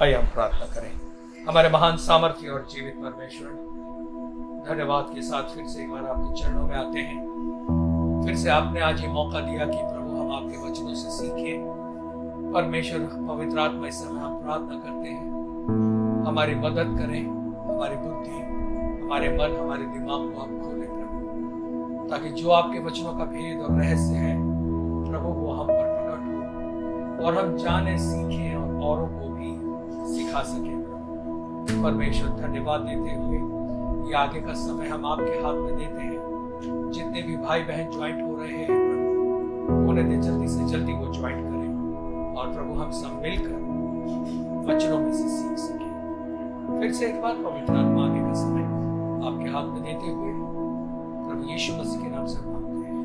आइए हम प्रार्थना करें। हमारे महान सामर्थ्य और जीवित परमेश्वर, धन्यवाद के साथ फिर से एक बार आपके चरणों में आते हैं। फिर से आपने आज ये मौका दिया कि प्रभु हम आपके वचनों से सीखें। परमेश्वर पवित्र आत्मा, इस समय हम प्रार्थना करते हैं, हमारी मदद करें, हमारी बुद्धि, हमारे मन, हमारे दिमाग को आप खोलें प्रभु, ताकि जो आपके वचनों का भेद और रहस्य है प्रभु वो हम पर प्रकट हो और हम जाने, सीखें और औरों को भी सिखा सकें। परमेश्वर धन्यवाद देते हुए ये आगे का समय हम आपके हाथ में देते हैं। जितने भी भाई बहन ज्वाइंट हो रहे हैं प्रभु, होने दे जल्दी से जल्दी वो ज्वाइंट करें और प्रभु हम सब मिलकर वचनों में से सीख सकें। फिर से एक बार पवित्र आत्मा आगे का समय आपके हाथ में देते हुए प्रभु यीशु मसीह के नाम से मांगते हैं।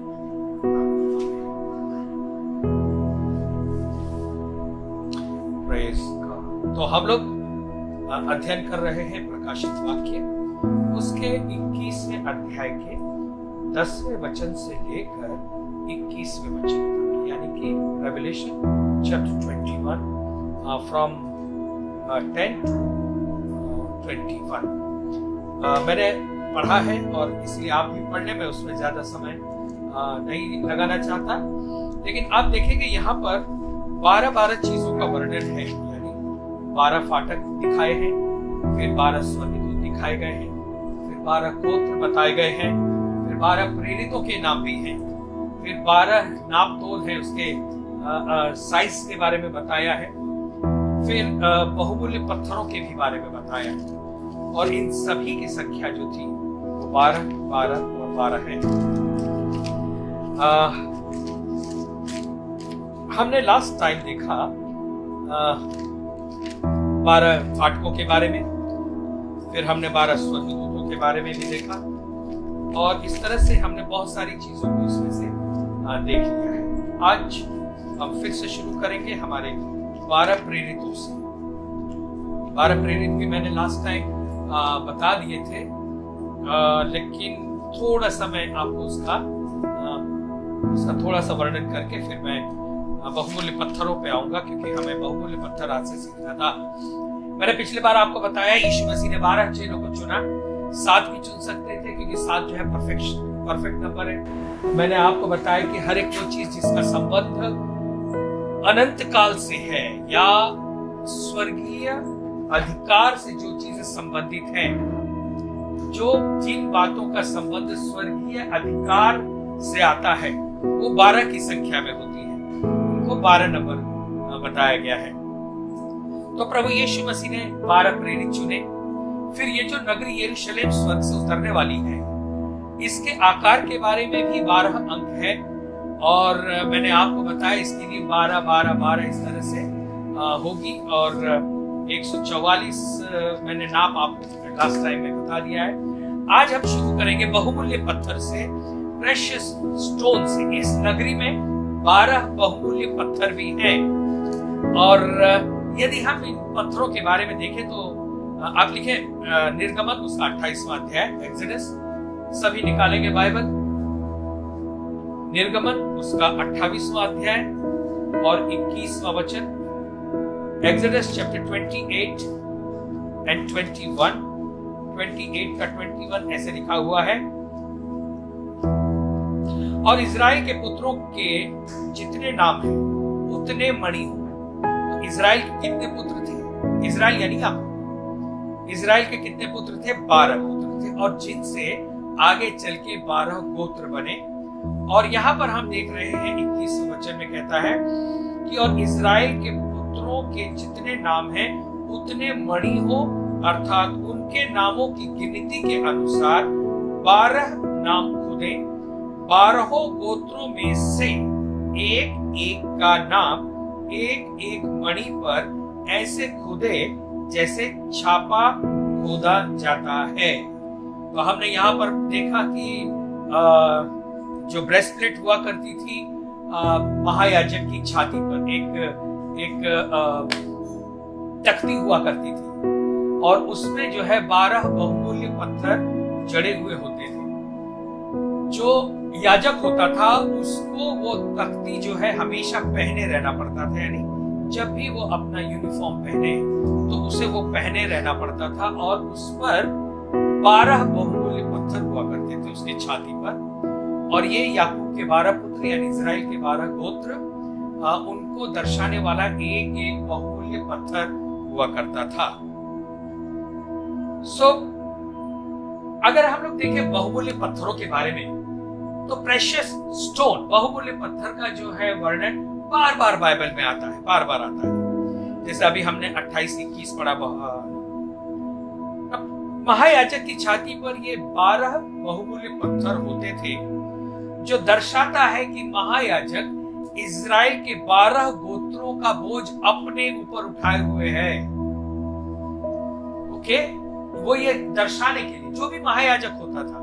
Praise God. तो हम लोग अध्ययन कर रहे हैं प्रकाशित वाक्य, उसके 21वें अध्याय के 10वें वचन से लेकर 21वें वचन तक, यानी कि रेवलेशन चैप्टर 21 फ्रॉम 10 to 21 मैंने पढ़ा है और इसलिए आप भी पढ़ने में उसमें ज्यादा समय नहीं लगाना चाहता। लेकिन आप देखेंगे यहाँ पर 12 चीजों का वर्णन है, यानी 12 फाटक दिखाए हैं, फिर 12 स्वर्गदूत दिखाए गए हैं, फिर 12 गोत्र बताए गए हैं, फिर 12 प्रेरितों के नाम भी हैं, फिर 12 नाप तोल है, उसके साइज के बारे में बताया है, फिर बहुमूल्य पत्थरों के भी बारे में बताया है, और इन सभी की संख्या जो थी वो 12, 12 और 12 है। हमने लास्ट टाइम देखा 12 फाटकों के बारे में, फिर हमने 12 स्वर्गदूतों के बारे में भी देखा, और इस तरह से हमने बहुत सारी चीजों को इसमें से देख लिया है। आज हम फिर से शुरू करेंगे हमारे 12 प्रेरितों से। 12 प्रेरित भी मैंने लास्ट टाइम बता दिए थे, लेकिन थोड़ा सा मैं आपको उसका थोड़ा सा वर्णन करके फिर मैं बहुमूल्य पत्थरों पे आऊंगा, क्योंकि हमें बहुमूल्य पत्थर आज से सीखना था। मैंने पिछली बार आपको बताया यीशु मसीह ने 12 चेलों को चुना, 7 भी चुन सकते थे क्योंकि 7 जो है परफेक्ट नंबर है। मैंने आपको बताया कि हर एक वो चीज जिसका संबंध अनंत काल से है या स्वर्गीय अधिकार से जो चीजें संबंधित हैं, जो जिन बातों का संबंध स्वर्गीय अधिकार से आता है वो 12 की संख्या में होती है, उनको 12 नंबर बताया गया है। तो प्रभु यीशु मसीह ने 12 प्रेरित चुने। फिर ये जो नगरी यरूशलेम स्वर्ग से उतरने वाली है, इसके आकार के बारे में भी 12 अंक है, और मैंने आपको बताया इसके लिए 12, 12, 12 इस तरह से होगी, और 144 मैंने नाप आपको लास्ट टाइम में बता दिया है। आज हम शुरू करेंगे बहुमूल्य पत्थर से, प्रेशियस स्टोन से। इस नगरी में 12 बहुमूल्य पत्थर भी हैं, और यदि हम इन पत्थरों के बारे में देखें तो आप लिखें निर्गमन उसका 28वां अध्याय, एक्सोडस, सभी निकालेंगे बाइबल। निर्गमन उसका 28वां अध्याय और 21वां वचन, एक्सोडस चैप्टर 28 एंड 21, 28 का 21 ऐसे लिखा हुआ है। और इजराइल के पुत्रों के जितने नाम हैं उतने मणि हो। तो इजराइल के कितने पुत्र थे? इजराइल यानी याकूब। इजराइल के कितने पुत्र थे? 12 पुत्र थे, और जिनसे आगे चल के 12 गोत्र बने। और यहाँ पर हम देख रहे हैं 21वें वचन में कहता है कि और इजराइल के पुत्रों के जितने नाम हैं उतने मणि हो, अर्थात उनके नामों की गिनती के अनुसार 12 नाम खुदे। 12 गोत्रों में से एक एक का नाम एक एक मणि पर ऐसे खुदे जैसे छापा खोदा जाता है। तो हमने यहाँ पर देखा कि जो ब्रेस्टप्लेट हुआ करती थी महायाजक की छाती पर एक तख्ती हुआ करती थी, और उसमें जो है 12 बहुमूल्य पत्थर जड़े हुए होते थे। जो याजक होता था उसको वो तख्ती जो है हमेशा पहने रहना पड़ता था, यानी जब भी वो अपना यूनिफॉर्म पहने उसे वो पहने रहना पड़ता था और उस पर 12 बहुमूल्य पत्थर हुआ करते थे उसकी छाती पर। और ये याकूब के 12 पुत्र यानी इजराइल के 12 गोत्र उनको दर्शाने वाला एक एक बहुमूल्य पत्थर हुआ करता था। अगर हम लोग देखें बहुमूल्य पत्थरों के बारे में तो प्रेशियस स्टोन बहुमूल्य पत्थर का जो है वर्णन बार बार बाइबल में आता है, बार बार आता है। जैसे अभी हमने 28-21 पढ़ा। महायाजक की छाती पर ये 12 बहुमूल्य पत्थर होते थे जो दर्शाता है कि महायाजक इजराइल के 12 गोत्रों का बोझ अपने ऊपर उठाए हुए है। ओके, वो ये दर्शाने के लिए जो भी महायाजक होता था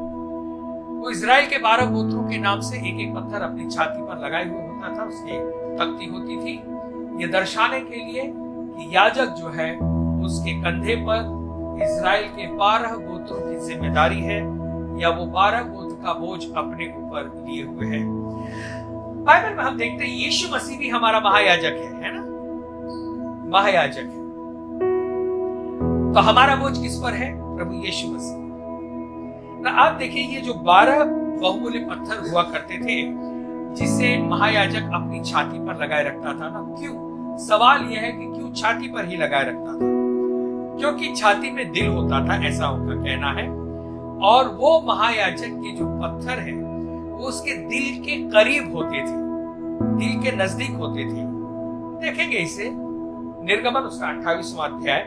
वो इजराइल के 12 गोत्रों के नाम से एक एक पत्थर अपनी छाती पर लगाए हुए होता था, उसकी तख्ती होती थी। ये दर्शाने के लिए कि याजक जो है उसके कंधे पर इजराइल के 12 गोत्रों की जिम्मेदारी है या वो 12 गोत्र का बोझ अपने ऊपर लिए हुए है। बाइबल में हम देखते हैं यीशु मसीह भी हमारा महायाजक है ना, महायाजक है। तो हमारा बोझ किस पर है? प्रभु यीशु मसीह। ना आप देखिए ये जो 12 बहुमूल्य पत्थर हुआ करते थे जिसे महायाजक अपनी छाती पर लगाए रखता था ना, क्यों? सवाल यह है कि क्यों छाती पर ही लगाए रखता था? क्योंकि छाती में दिल होता था, ऐसा उनका कहना है। और वो महायाजक के जो पत्थर है वो उसके दिल के करीब होते थे, दिल के नजदीक होते थे। देखेंगे इसे निर्गमन उसका 28वां अध्याय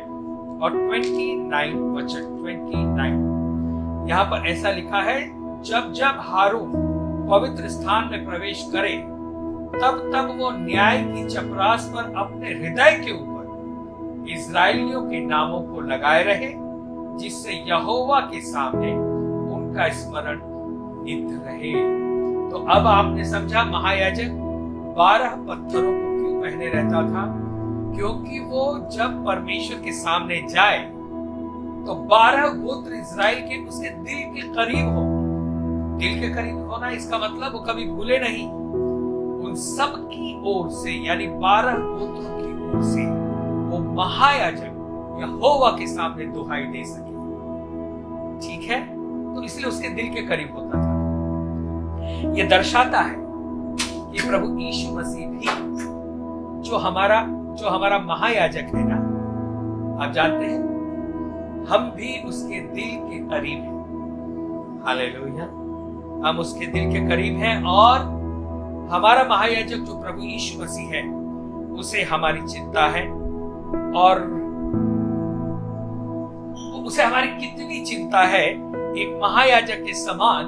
और 29 वचन 29। यहाँ पर ऐसा लिखा है, जब जब हारून पवित्र स्थान में प्रवेश करे तब तब वो न्याय की चपरास पर अपने हृदय के ऊपर इजराइलियों के नामों को लगाए रहे, जिससे यहोवा के सामने उनका स्मरण नित्य रहे। तो अब आपने समझा महायाजक 12 पत्थरों को क्यों पहने रहता था? क्योंकि वो जब परमेश्वर के सामने जाए तो 12 गोत्र इजराइल के उसके दिल के करीब हो। दिल के करीब होना इसका मतलब वो कभी भूले नहीं, उन सब की ओर से यानी 12 गोत्रों की ओर से वो महायाजक यहोवा के सामने दुहाई दे सके। ठीक है, तो इसलिए उसके दिल के करीब होता था। यह दर्शाता है कि प्रभु यीशु मसीह भी जो हमारा महायाजक है ना, आप जानते हैं हम भी उसके दिल के करीब हैं। हालेलुया, हम उसके दिल के करीब हैं और हमारा महायाजक जो प्रभु यीशु मसीह है उसे हमारी चिंता है। और उसे हमारी कितनी चिंता है, एक महायाजक के समान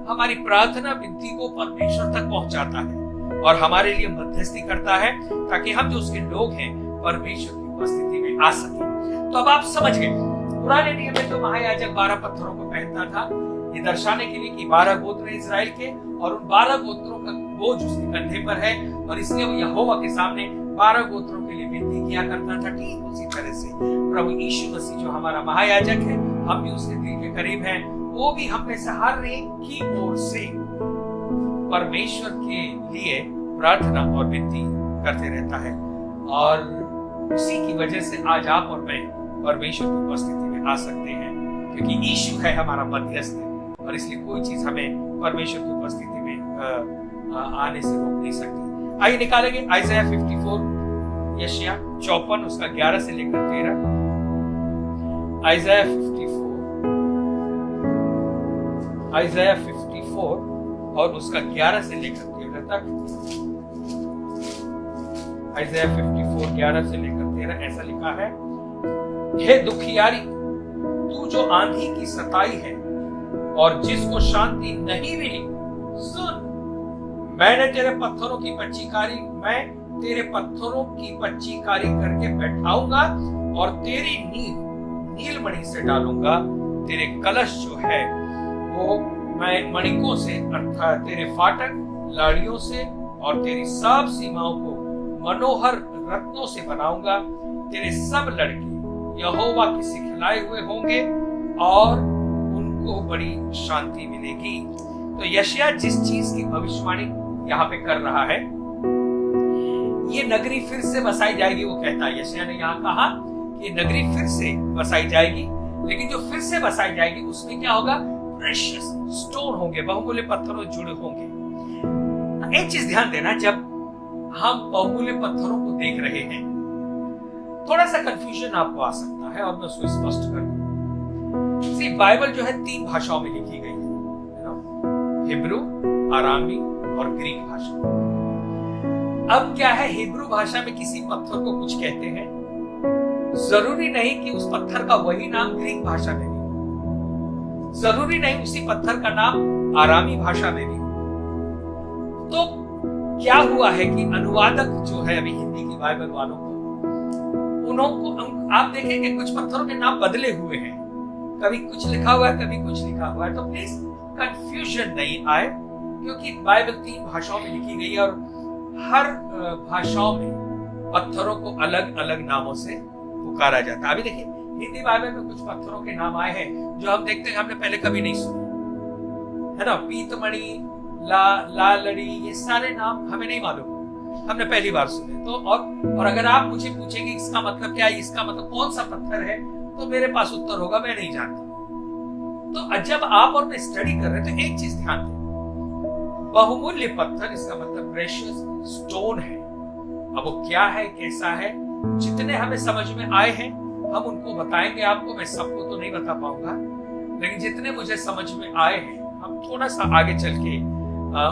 हमारी प्रार्थना विनती को परमेश्वर तक पहुंचाता है और हमारे लिए मध्यस्थी करता है ताकि हम जो उसके लोग हैं परमेश्वर की उपस्थिति में आ सके। तो अब आप समझ गए, पुराने नियम में तो महायाजक 12 पत्थरों को पहनता था, ये दर्शाने के लिए कि 12 गोत्र इजराइल के और उन 12 गोत्रों का बोझ उसके कंधे पर है और इसलिए वो यहोवा के सामने 12 गोत्रों के लिए विनती किया करता था। ठीक उसी तरह से प्रभु यीशु मसीह जो हमारा महायाजक है, हम भी उसके दिल के करीब हैं। वो भी हम में से हर एक की ओर से परमेश्वर के लिए प्रार्थना और विनती करते रहता है और उसी की वजह से आज आप और मैं परमेश्वर की उपस्थिति में आ सकते हैं, क्योंकि यीशु है हमारा मध्यस्थ और इसलिए कोई चीज हमें परमेश्वर की उपस्थिति में आने से रोक नहीं सकती। आइए निकालेंगे आइज़ाया 54, यशायाह 54 उसका 11 से लेकर 13। आइज़ाया 54 और उसका 11 से लेकर 13 तक। आइज़ाया 54 11 से लेकर 13 ऐसा लिखा है, हे दुखियारी, तू जो आंधी की सताई है और जिसको शांति नहीं मिली, सुन, मैं तेरे पत्थरों की पच्चीकारी करके बैठाऊंगा और तेरी नींव नीलमणि से डालूंगा। तेरे कलश जो है वो मैं मणिकों से अर्थात तेरे फाटक लाड़ियों से और तेरी सब सीमाओं को मनोहर रत्नों से बनाऊंगा। तेरे सब लड़के यहोवा के सिखलाए हुए होंगे और उनको बड़ी शांति मिलेगी। तो यशायाह जिस चीज की भविष्यवाणी यहाँ पे कर रहा है, ये नगरी फिर से बसाई जाएगी। वो कहता है, यशायाह ने यहाँ कहा कि ये नगरी फिर से बसाई जाएगी, लेकिन जो फिर से बसाई जाएगी उसमें क्या होगा? प्रेशियस स्टोन होंगे, बहुमूल्य पत्थरों जुड़े होंगे। एक चीज ध्यान देना, जब हम बहुमूल्य पत्थरों को देख रहे हैं थोड़ा सा कंफ्यूजन आपको आ सकता है, और मैं उसको स्पष्ट कर दूं। सी, बाइबल जो है 3 भाषाओं में लिखी गई है, हिब्रू, अरामी और ग्रीक भाषा। अब क्या है, हिब्रू भाषा में किसी पत्थर को कुछ कहते हैं, जरूरी नहीं कि उस पत्थर का वही नाम ग्रीक भाषा में भी हो, जरूरी नहीं उसी पत्थर का नाम आरामी भाषा में भी हो। तो क्या हुआ है कि अनुवादक जो है अभी हिंदी की बाइबल वालों को, आप देखेंगे कुछ पत्थरों के नाम बदले हुए हैं, कभी कुछ लिखा हुआ है, कभी कुछ लिखा हुआ है। तो प्लीज कंफ्यूजन नहीं आए, क्योंकि बाइबल 3 भाषाओं में लिखी गई है और हर भाषाओं में पत्थरों को अलग अलग नामों से पुकारा जाता है। अभी देखिए, हिंदी बाइबल में कुछ पत्थरों के नाम आए हैं जो हम देखते हैं हमने पहले कभी नहीं सुने, है ना? पीतमणि, लालड़ी, ये सारे नाम हमें नहीं मालूम, हमने पहली बार सुने। तो और अगर आप मुझे पूछेंगे इसका मतलब क्या है, इसका मतलब कौन सा पत्थर है, तो मेरे पास उत्तर होगा मैं नहीं जानता। तो जब आप और मैं स्टडी कर रहे हैं तो एक चीज ध्यान दें, बहुमूल्य पत्थर इसका मतलब प्रेशियस स्टोन है। अब वो क्या है, कैसा है, जितने हमें समझ में आए हैं हम उनको बताएंगे आपको। मैं सबको तो नहीं बता पाऊंगा, लेकिन जितने मुझे समझ में आए हैं हम थोड़ा सा आगे चल के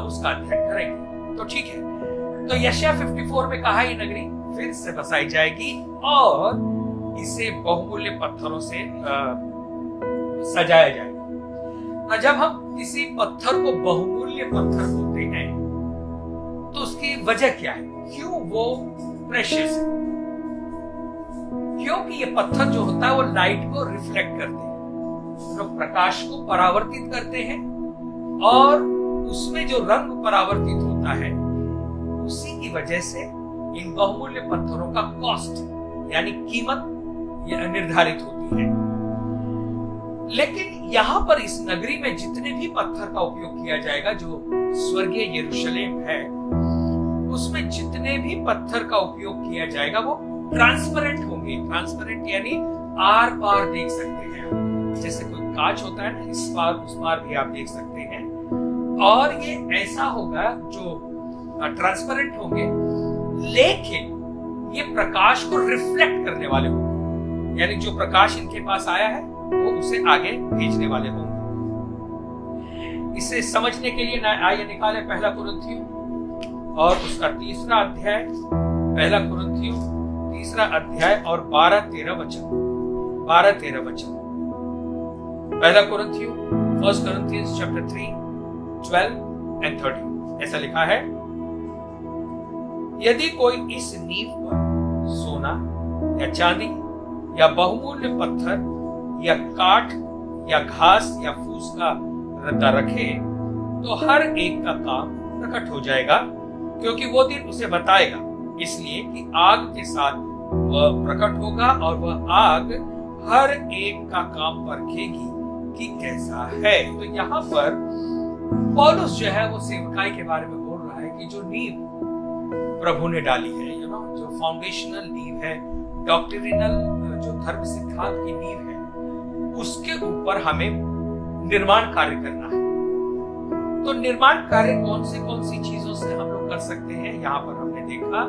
उसका अध्ययन करेंगे। तो ठीक है, तो यशायाह 54 में कहा, ये नगरी फिर से बसाई जाएगी और इसे बहुमूल्य पत्थरों से सजाया जाएगा। जब हम किसी पत्थर को बहुमूल्य पत्थर बोलते हैं तो उसकी वजह क्या है, क्यों वो प्रेशियस है? क्योंकि ये पत्थर जो होता है वो लाइट को रिफ्लेक्ट करते हैं, जो प्रकाश को परावर्तित करते हैं, और उसमें जो रंग परावर्तित होता है उसी की वजह से इन बहुमूल्य पत्थरों का कॉस्ट यानी कीमत निर्धारित होती है। लेकिन यहां पर इस नगरी में जितने भी पत्थर का उपयोग किया जाएगा, जो स्वर्गीय यरूशलेम है, उसमें जितने भी पत्थर का उपयोग किया जाएगा वो ट्रांसपेरेंट होंगे। ट्रांसपेरेंट यानी आर पार देख सकते हैं, जैसे कोई कांच होता है ना, इस पार उस पार भी आप देख सकते हैं। और ये ऐसा होगा जो ट्रांसपेरेंट होंगे, लेकिन ये प्रकाश को रिफ्लेक्ट करने वाले होंगे, यानी जो प्रकाश इनके पास आया है वो उसे आगे भेजने वाले होंगे। इसे समझने के लिए आइए निकाले 1 कुरिन्थियों और उसका 3रा अध्याय, 1 कुरिन्थियों 3रा अध्याय और 12-13 वचन। 12-13 वचन 1 कुरिन्थियों 1 Corinthians chapter 3 12 and 13 ऐसा लिखा है, यदि कोई इस नींव पर सोना या चांदी या बहुमूल्य पत्थर या काठ या घास या फूस का रद्दा रखे तो हर एक का काम प्रकट हो जाएगा, क्योंकि वो दिन उसे बताएगा, इसलिए कि आग के साथ वह प्रकट होगा और वह आग हर एक का काम परखेगी कि कैसा है। तो यहाँ पर पौलुस जो है वो सेवकाई के बारे में बोल रहा है कि जो नींव प्रभु ने डाली है, जो फाउंडेशनल नींव है, डॉक्ट्रिनल जो धर्म सिद्धांत की नींव है, उसके ऊपर हमें निर्माण कार्य करना है। तो निर्माण कार्य कौन सी चीजों से हम लोग कर सकते हैं? यहाँ पर हमने देखा,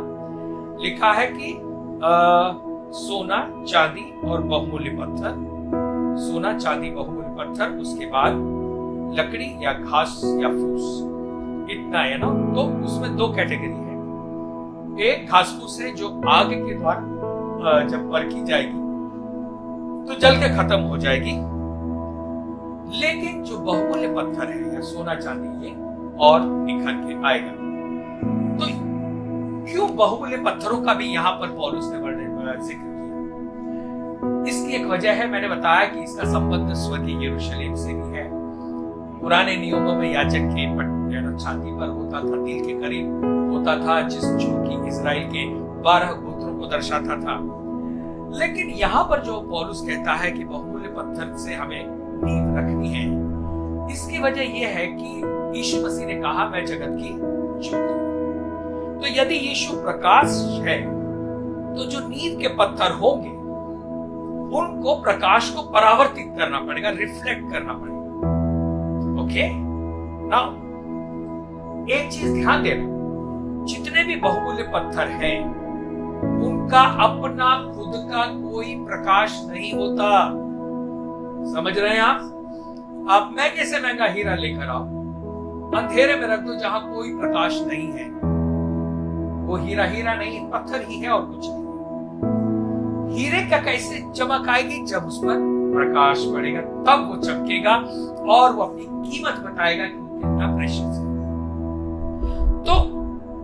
लिखा है कि सोना, चांदी और बहुमूल्य पत्थर। सोना, चांदी, बहुमूल्य पत्थर, उसके बाद लकड़ी या घास या फूस, इतना है ना। तो उसमें 2 कैटेगरी है। एक घास फूस है जो आग के द्वारा जब परखी जाएगी तो जल के खत्म हो जाएगी, लेकिन जो बहुमूल्य पत्थर है या सोना चांदी, ये और निखर के आएगा। तो क्यों बहुमूल्य पत्थरों का भी यहाँ पर पौलुस ने जिक्र किया? इसकी एक वजह है, मैंने बताया कि इसका संबंध स्वर्गीय यरूशलेम से भी है। पुराने नियमों में याजक के छाती पर होता था, दिल के करीब होता था, जो कि इजराइल के 12 गोत्रों को दर्शाता था। लेकिन यहाँ पर जो पौलुस कहता है कि बहुमूल्य पत्थर से हमें नींव रखनी है, इसकी वजह यह है कि यीशु मसीह ने कहा, मैं जगत की ज्योति हूं। तो यदि यीशु प्रकाश है तो जो नींव के पत्थर होंगे उनको प्रकाश को परावर्तित करना पड़ेगा, रिफ्लेक्ट करना पड़ेगा। ओके, नाउ एक चीज ध्यान देना, जितने भी बहुमूल्य पत्थर हैं उनका अपना खुद का कोई प्रकाश नहीं होता। समझ रहे हैं आप महंगे से महंगा हीरा लेकर आओ, अंधेरे में रख दो जहां कोई प्रकाश नहीं है, वो हीरा हीरा नहीं, पत्थर ही है और कुछ नहीं। हीरे का कैसे चमक आएगी? जब उस पर प्रकाश पड़ेगा तब वो चमकेगा और वो अपनी कीमत बताएगा कि वो कितना प्रेशियस है। तो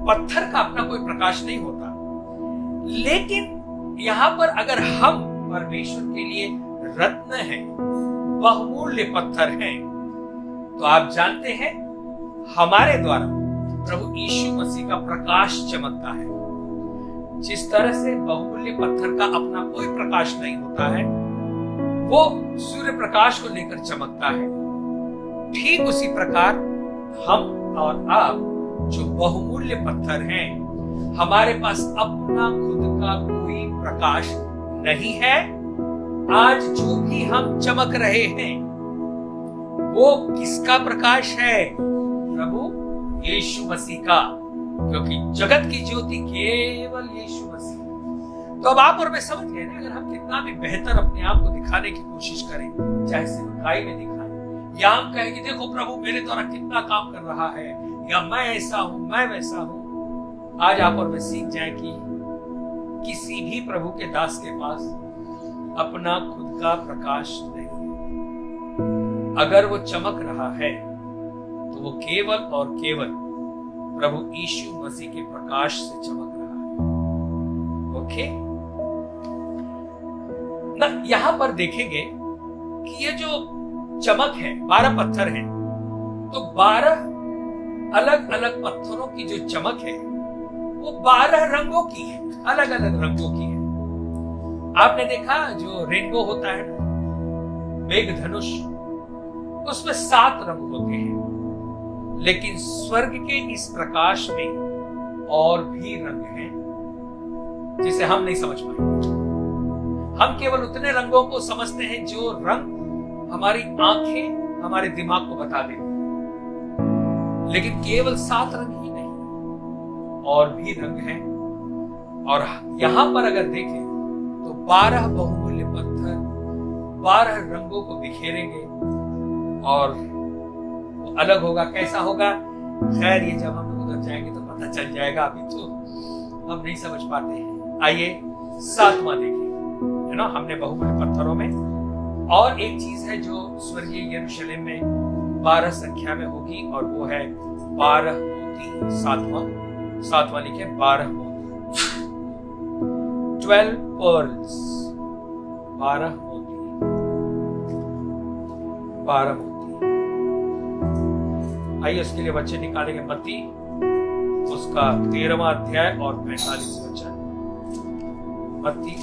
पत्थर का अपना कोई प्रकाश नहीं होता, लेकिन यहां पर अगर हम परमेश्वर के लिए रत्न हैं, बहुमूल्य पत्थर हैं, तो आप जानते हैं हमारे द्वारा प्रभु यीशु मसीह का प्रकाश चमकता है। जिस तरह से बहुमूल्य पत्थर का अपना कोई प्रकाश नहीं होता है, वो सूर्य प्रकाश को लेकर चमकता है, ठीक उसी प्रकार हम और आप जो बहुमूल्य पत्थर हैं, हमारे पास अपना खुद का कोई प्रकाश नहीं है। आज जो भी हम चमक रहे हैं वो किसका प्रकाश है? प्रभु यीशु मसीह का, क्योंकि जगत की ज्योति केवल यीशु मसीह। तो अब आप और मैं समझ गए ना, अगर हम कितना भी बेहतर अपने आप को दिखाने की कोशिश करें, चाहे सेवकाई में दिखाएं, या हम कहें कि देखो प्रभु मेरे द्वारा कितना काम कर रहा है, या मैं ऐसा हूं, मैं वैसा हूं, आज आप और मैं सीख जाए कि किसी भी प्रभु के दास के पास अपना खुद का प्रकाश नहीं है। अगर वो चमक रहा है तो वो केवल और केवल प्रभु यीशु मसीह के प्रकाश से चमक रहा है। ओके, ना यहां पर देखेंगे कि ये जो चमक है, 12 पत्थर हैं, तो 12 अलग अलग पत्थरों की जो चमक है वो 12 रंगों की है, अलग अलग रंगों की है। आपने देखा जो रेनबो होता है ना, मेघधनुष, उसमें 7 रंग होते हैं, लेकिन स्वर्ग के इस प्रकाश में और भी रंग हैं जिसे हम नहीं समझ पाएंगे। हम केवल उतने रंगों को समझते हैं जो रंग हमारी आंखें हमारे दिमाग को बता देती हैं, लेकिन केवल 7 रंग ही नहीं, और भी रंग हैं। और यहां पर अगर देखें तो 12 बहुमूल्य पत्थर 12 रंगों को बिखेरेंगे और वो अलग होगा। कैसा होगा? खैर, ये जब हम लोग उधर जाएंगे तो पता चल जाएगा, अभी तो हम नहीं समझ पाते हैं। आइए 7वां देखें, है ना, हमने बहुमूल्य पत्थरों में। और एक चीज है जो स्वर्गीय यरूशलेम में 12 संख्या में होगी, और वो है 12 मोती। 7वां लिखे, 12 मोती, 12 pearls, 12 मोती, 12 मोती। आइए उसके लिए बच्चे निकालेंगे मत्ती उसका 13वां अध्याय और 45 वचन। मत्ती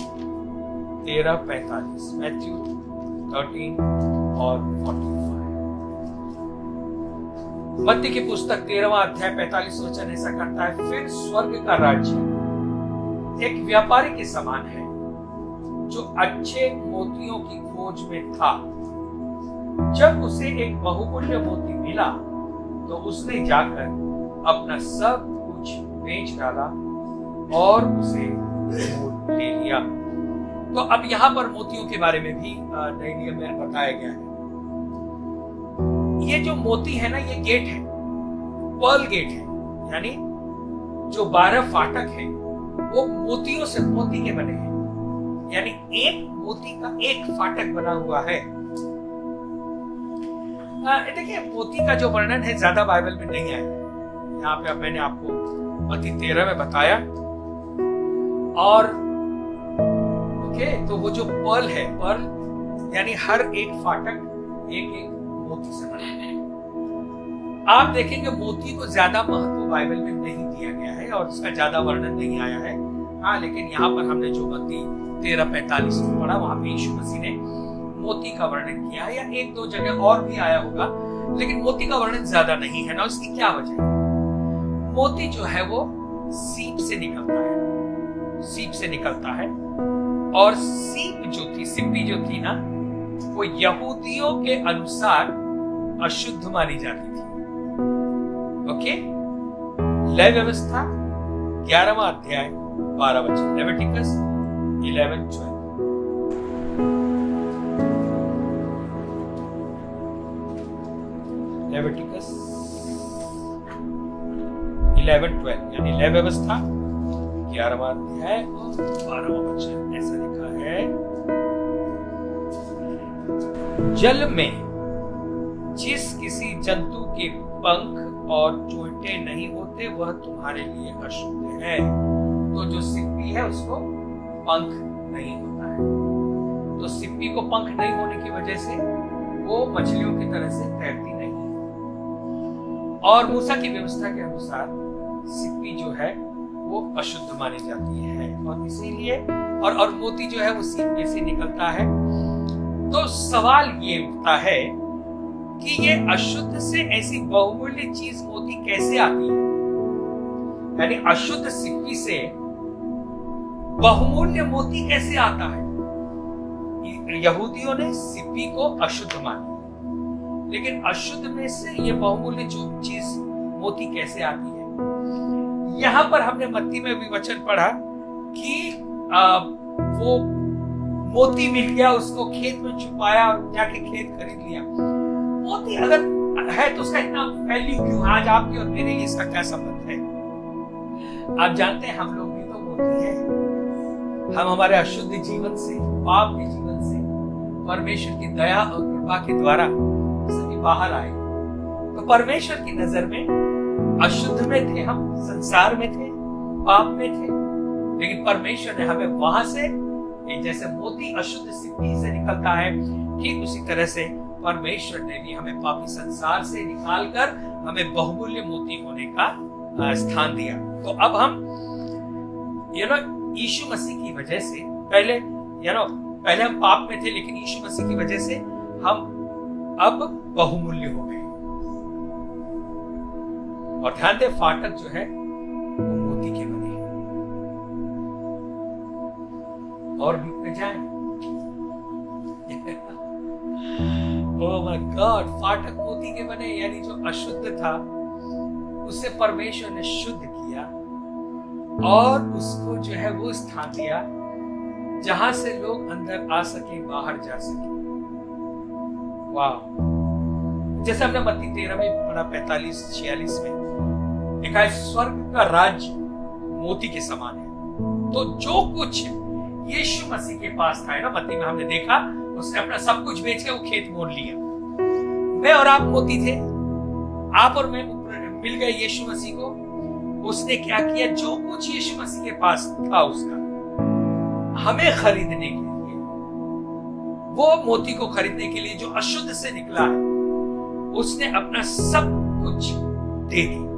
13:45, मैथ्यू 13 और 45। मत्ती की पुस्तक 13वां अध्याय 45 वचन ऐसा करता है, फिर स्वर्ग का राज्य एक व्यापारी के समान है जो अच्छे मोतियों की खोज में था। जब उसे एक बहुमूल्य मोती मिला तो उसने जाकर अपना सब कुछ बेच डाला और उसे ले लिया। तो अब यहां पर मोतियों के बारे में भी नए नियम में बताया गया है। ये जो मोती है ना, ये गेट है, पर्ल गेट है, यानी जो 12 फाटक है वो मोतियों से, मोती के बने हैं, यानी एक मोती का एक फाटक बना हुआ है। देखिए, मोती का जो वर्णन है ज्यादा बाइबल में नहीं आया। यहाँ पे अब मैंने आपको मत्ती 13 में बताया। और ओके, तो वो जो पर्ल है, पर्ल यानी हर एक फाटक एक एक मोती से बना है। आप देखेंगे मोती को ज्यादा महत्व बाइबल में नहीं दिया गया है और उसका ज्यादा वर्णन नहीं आया है। हाँ, लेकिन यहाँ पर हमने जो मत्ती 13:45 में पढ़ा, वहां पे यीशु मसीह ने मोती का वर्णन किया है, या 1-2 जगह और भी आया होगा, लेकिन मोती का वर्णन ज्यादा नहीं है ना। उसकी क्या वजह है? मोती जो है वो सीप से निकलता है, सीप से निकलता है, और सिप्पी जो थी ना, वो यहूदियों के अनुसार अशुद्ध मानी जाती थी। ओके, लय व्यवस्था 11वां अध्याय 12 वचन, लेविटिकस 11:12। लेविटिकस 11:12 यानी लय व्यवस्था 11वां अध्याय और 12वां वचन। ऐसा लिखा है, जल में जिस किसी जंतु के पंख और चोंटे नहीं होते वह तुम्हारे लिए अशुद्ध है। तो जो सिप्पी है उसको पंख नहीं होता है, तो सिप्पी को पंख नहीं होने की वजह से वो मछलियों की तरह से तैरती नहीं है। और मूसा की व्यवस्था के अनुसार सिप्पी जो है वो अशुद्ध मानी जाती है, और इसीलिए और मोती जो है वो सीप में से निकलता है। तो सवाल ये उठता है कि ये अशुद्ध से ऐसी बहुमूल्य चीज मोती कैसे आती है, यानी अशुद्ध सिप्पी से बहुमूल्य मोती कैसे आता है। यहूदियों ने सिप्पी को अशुद्ध माना, लेकिन अशुद्ध में से ये बहुमूल्य चीज मोती कैसे आती है। यहां पर हमने मत्ती में भी वचन पढ़ा कि वो मोती मिल गया, उसको खेत में छुपाया और जाके खेत खरीद लिया। मोती अगर है तो उसका इतना वैल्यू क्यों? आज आपके और मेरे लिए इसका क्या संबंध है? आप जानते हैं हम लोग भी तो मोती हैं। हम हमारे अशुद्ध जीवन से, पाप के जीवन से परमेश्वर की दया और कृपा के द्वारा सभी बाहर आए। तो परमेश्वर की नजर में अशुद्ध में थे हम, संसार में थे, पाप में थे, लेकिन परमेश्वर ने हमें वहां से, जैसे मोती अशुद्ध सिप्पी से निकलता है, ठीक उसी तरह से परमेश्वर ने भी हमें पापी संसार से निकालकर हमें बहुमूल्य मोती होने का स्थान दिया। तो अब हम यीशु मसीह की वजह से पहले हम पाप में थे, लेकिन यीशु मसीह की वजह से हम अब बहुमूल्य हो गए। और ध्यान दे, फाटक जो है वो मोती के बने हैं। और भी जाए, ओह माय गॉड, फाटक मोती के बने, यानी जो अशुद्ध था उसे परमेश्वर ने शुद्ध किया और उसको जो है वो स्थान दिया जहां से लोग अंदर आ सके, बाहर जा सके। वाह, जैसे हमने मत्ती 13 में पढ़ा 45-46 में लिखा है, स्वर्ग का राज्य मोती के समान है। तो जो कुछ यीशु मसीह के पास था, ना मत्ती में हमने देखा, उसने अपना सब कुछ बेच के वो खेत मोड़ लिया। मैं और आप मोती थे, आप और मैं मिल गए यीशु मसीह को। उसने क्या किया, जो कुछ यीशु मसीह के पास था उसका हमें खरीदने के लिए, वो मोती को खरीदने के लिए जो अशुद्ध से निकला है, उसने अपना सब कुछ दे दिया।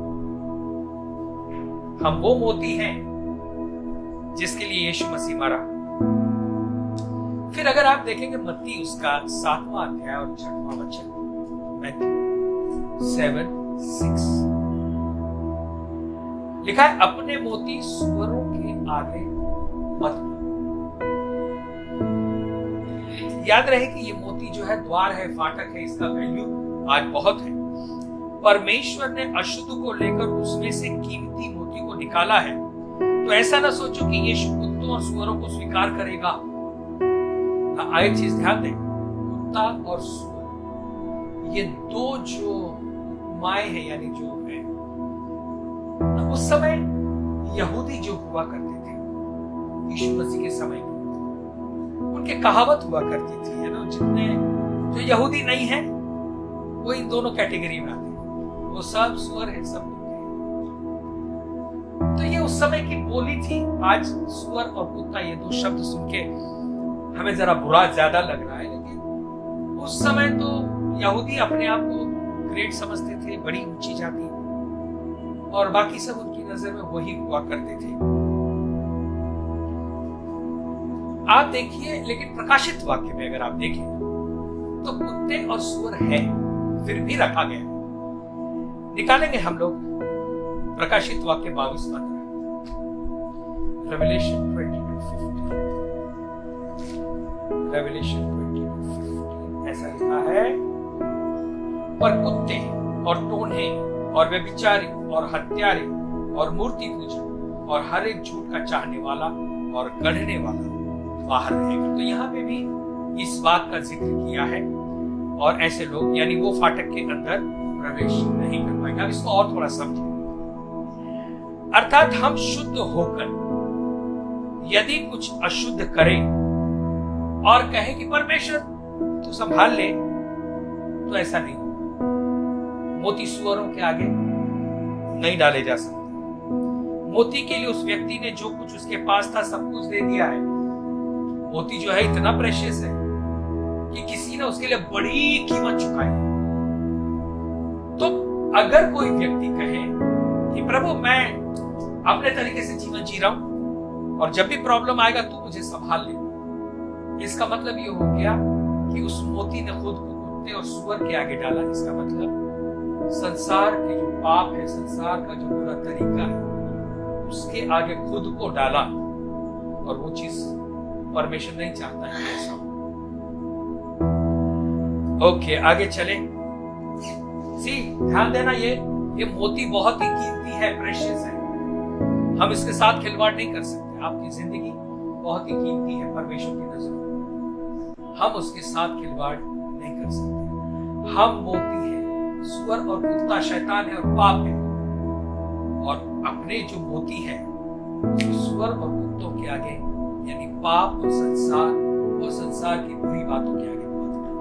हम वो मोती हैं जिसके लिए यीशु मसीह मरा। फिर अगर आप देखेंगे मत्ती उसका 7वां अध्याय और 6वां वचन, Matthew 7:6 लिखा है, अपने मोती सुअरों के आगे मत। याद रहे कि ये मोती जो है द्वार है, फाटक है, इसका वैल्यू आज बहुत है। परमेश्वर ने अशुद्ध को लेकर उसमें से कीमती मोती को निकाला है। तो ऐसा ना सोचो कि यीशु कुत्तों और सुअरों को स्वीकार करेगा। एक चीज ध्यान दें, कुत्ता और सुअर ये दो जो माए हैं, यानी जो है, उस समय यहूदी जो हुआ करते थे यीशु मसीह के समय में, उनके कहावत हुआ करती थी, है ना, जितने जो यहूदी नहीं है वो इन दोनों कैटेगरी में आते हैं, वो सब सुअर है, सब कुत्ते हैं। तो ये उस समय की बोली थी। आज सुअर और कुत्ता ये दो शब्द सुन के हमें जरा बुरा ज्यादा लग रहा है, लेकिन उस समय तो यहूदी अपने आप को ग्रेट समझते थे, बड़ी ऊंची जाति, और बाकी सब उनकी नजर में वही हुआ करते थे। आप देखिए, लेकिन प्रकाशित वाक्य में अगर आप देखें तो कुत्ते और सुअर है, फिर भी रखा गया। निकालेंगे हम लोग प्रकाशित वाक्य 22:15, रेवलेशन 22:15। रेवलेशन 22:15 ऐसा लिखा है, पर कुत्ते और टोन्हे और व्यभिचारी और हत्यारे और मूर्ति पूजक और हर एक झूठ का चाहने वाला और गढ़ने वाला बाहर रहेगा। तो यहाँ पे भी इस बात का जिक्र किया है, और ऐसे लोग यानी वो फाटक के अंदर प्रवेश नहीं कर पाएंगे। अब इसको और थोड़ा समझें। अर्थात हम शुद्ध होकर यदि कुछ अशुद्ध करें और कहें कि परमेश्वर तो संभाल ले, तो ऐसा नहीं होगा। मोती सुअरों के आगे नहीं डाले जा सकते। मोती के लिए उस व्यक्ति ने जो कुछ उसके पास था सब कुछ दे दिया है। मोती जो है इतना प्रेशियस है कि किसी ने उसके लिए बड़ी कीमत चुकाई। तो अगर कोई व्यक्ति कहे कि प्रभु मैं अपने तरीके से जीवन जी रहा हूं और जब भी प्रॉब्लम आएगा तू मुझे संभाल ले, इसका मतलब ये हो गया कि उस मोती ने खुद को कुत्ते और सुअर के आगे डाला। इसका मतलब संसार के जो पाप है, संसार का जो बुरा तरीका है, उसके आगे खुद को डाला, और वो चीज परमेश्वर नहीं चाहता है ऐसा। ओके, आगे चले। ध्यान देना, ये मोती बहुत ही कीमती है, प्रेशियस है। हम इसके साथ खिलवाड़ नहीं कर सकते। आपकी जिंदगी बहुत ही कीमती है परमेश्वर की नजर में, हम उसके साथ खिलवाड़ नहीं कर सकते। हम मोती है, सुअर और कुत्ता शैतान है और पाप है, और अपने जो मोती है सुअर और कुत्तों के आगे यानी पाप और संसार की बुरी बातों के आगे मत करो।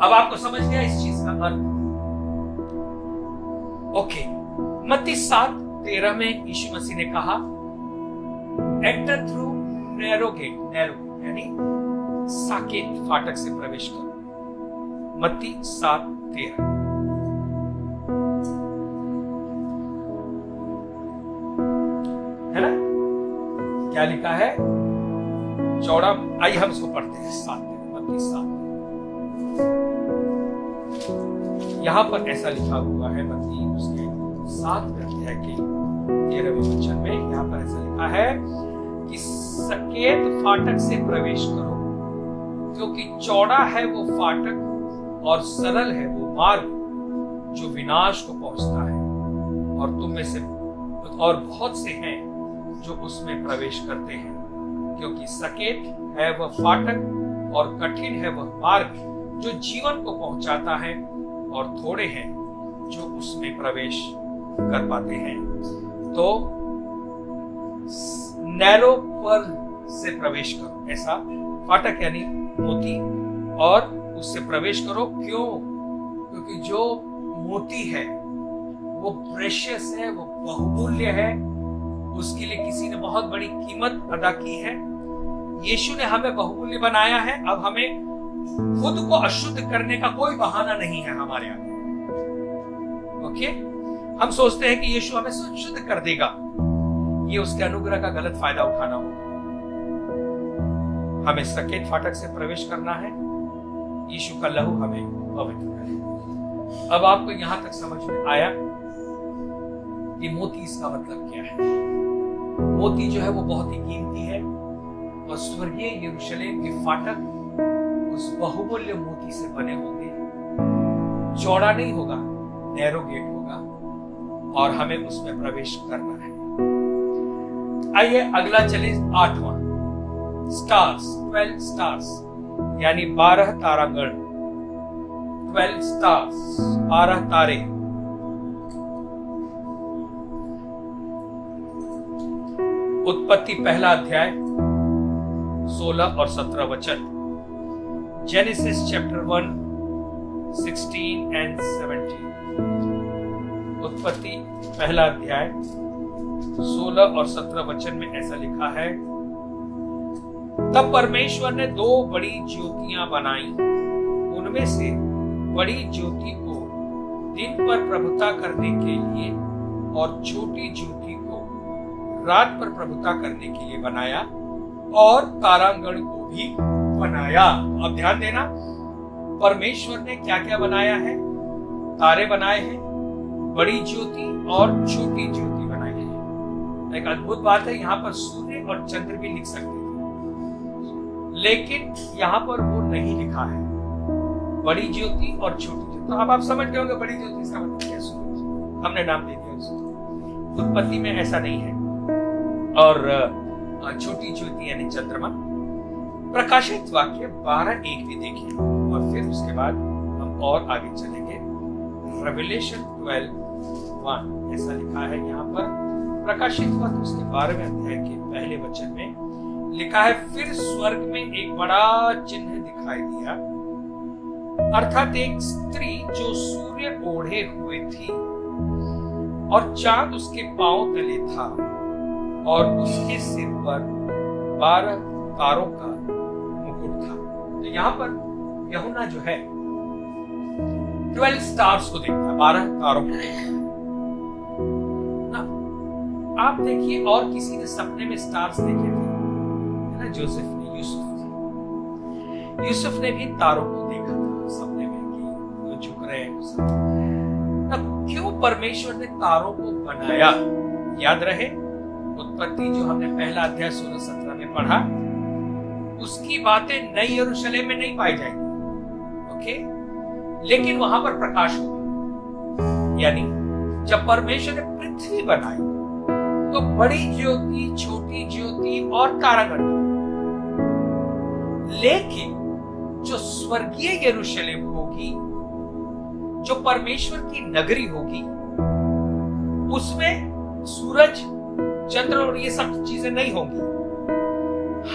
अब आपको समझ गया इस चीज का अर्थ? ओके, मत्ती 7:13 में यीशु मसीह ने कहा, enter through narrow gate, narrow यानी साकेत फाटक से प्रवेश करो। मत्ती 7:13 है ना? क्या लिखा है? चौड़ा। आइए हम इसको पढ़ते हैं। 7:13 यहां पर ऐसा लिखा हुआ है, मत्ती उसके 7वें अध्याय के 13वें वचन में यहां पर ऐसा लिखा है कि सकेत फाटक से प्रवेश करो, क्योंकि चौड़ा है वो फाटक और सरल है वो मार्ग जो विनाश को पहुंचता है, और तुम में से और बहुत से हैं जो उसमें प्रवेश करते हैं। क्योंकि सकेत है वह फाटक और कठिन है वह मार्ग जो जीवन को पहुंचाता है, और थोड़े हैं जो उसमें प्रवेश कर पाते हैं। तो नैरो पर्ल से प्रवेश करो, ऐसा फाटक यानी मोती, और उससे प्रवेश करो। क्यों? क्योंकि जो मोती है वो प्रेशियस है, वो बहुमूल्य है, उसके लिए किसी ने बहुत बड़ी कीमत अदा की है। यीशु ने हमें बहुमूल्य बनाया है। अब हमें खुद को अशुद्ध करने का कोई बहाना नहीं है हमारे आगे। ओके, हम सोचते हैं कि यीशु हमें शुद्ध कर देगा, ये उसके अनुग्रह का गलत फायदा उठाना होगा। हमें सकेत फाटक से प्रवेश करना है, यीशु का लहू हमें पवित्र करे। अब आपको यहां तक समझ में आया कि मोती इसका मतलब क्या है? मोती जो है वो बहुत ही कीमती है, और स्वर्गीय यरूशलेम के फाटक उस बहुमूल्य मोती से बने होंगे। चौड़ा नहीं होगा, नैरो गेट होगा, और हमें उसमें प्रवेश करना है। आइए अगला चले, 8वां स्टार्स, 12 स्टार्स यानी 12 तारागण, 12 स्टार्स 12 तारे। उत्पत्ति 1 अध्याय 16 और 17 वचन। Genesis chapter 1 16 and 17। उत्पत्ति 1 अध्याय 16 और 17 वचन में ऐसा लिखा है, तब परमेश्वर ने 2 बड़ी ज्योतियां बनाई, उनमें से बड़ी ज्योति को दिन पर प्रभुता करने के लिए और छोटी ज्योति को रात पर प्रभुता करने के लिए बनाया, और तारागण को भी बनाया। अब ध्यान देना, परमेश्वर ने क्या क्या बनाया है? तारे बनाए हैं, बड़ी ज्योति और छोटी ज्योति बनाई है। एक अद्भुत बात है, यहां पर सूर्य और चंद्र भी लिख सकते थे, लेकिन यहाँ पर वो नहीं लिखा है, बड़ी ज्योति और छोटी ज्योति। तो अब आप समझ गए होंगे बड़ी ज्योति इसका मतलब क्या, सूरज, हमने नाम दे दिया उसको। उत्पत्ति में ऐसा नहीं है। और छोटी ज्योति यानी चंद्रमा। प्रकाशित वाक्य 12:1 भी देखें और फिर उसके बाद हम और आगे चलेंगे। रेवलेशन 12:1 ऐसा लिखा है यहाँ पर। प्रकाशित वाक्य उसके 12वें अध्याय के पहले वचन में लिखा है, फिर स्वर्ग में एक बड़ा चिन्ह दिखाई दिया, अर्थात एक स्त्री जो सूर्य ओढ़े हुए थी और चांद उसके पांव तले था और उसके सिर पर 12 तारों का मुकुट था। तो यहाँ पर यूहन्ना जो है 12 स्टार्स को देखता है, 12 तारों को देखता है ना। आप देखिए और किसी ने सपने में स्टार्स देखे थे, है ना? जोसेफ ने, यूसुफ ने भी तारों को देखा था सपने में कि वो झुक रहे हैं। क्यों परमेश्वर ने तारों को बनाया? याद रहे उत्पत्ति जो हमने पहला अध्याय 16-17 में पढ़ा, उसकी बातें नई यरूशलेम में नहीं पाई जाएंगी, ओके? लेकिन वहां पर प्रकाश होगा। यानी जब परमेश्वर ने पृथ्वी बनाई तो बड़ी ज्योति, छोटी ज्योति और तारागण, लेकिन जो स्वर्गीय यरूशलेम होगी, जो परमेश्वर की नगरी होगी, उसमें सूरज, चंद्र और ये सब चीजें नहीं होंगी।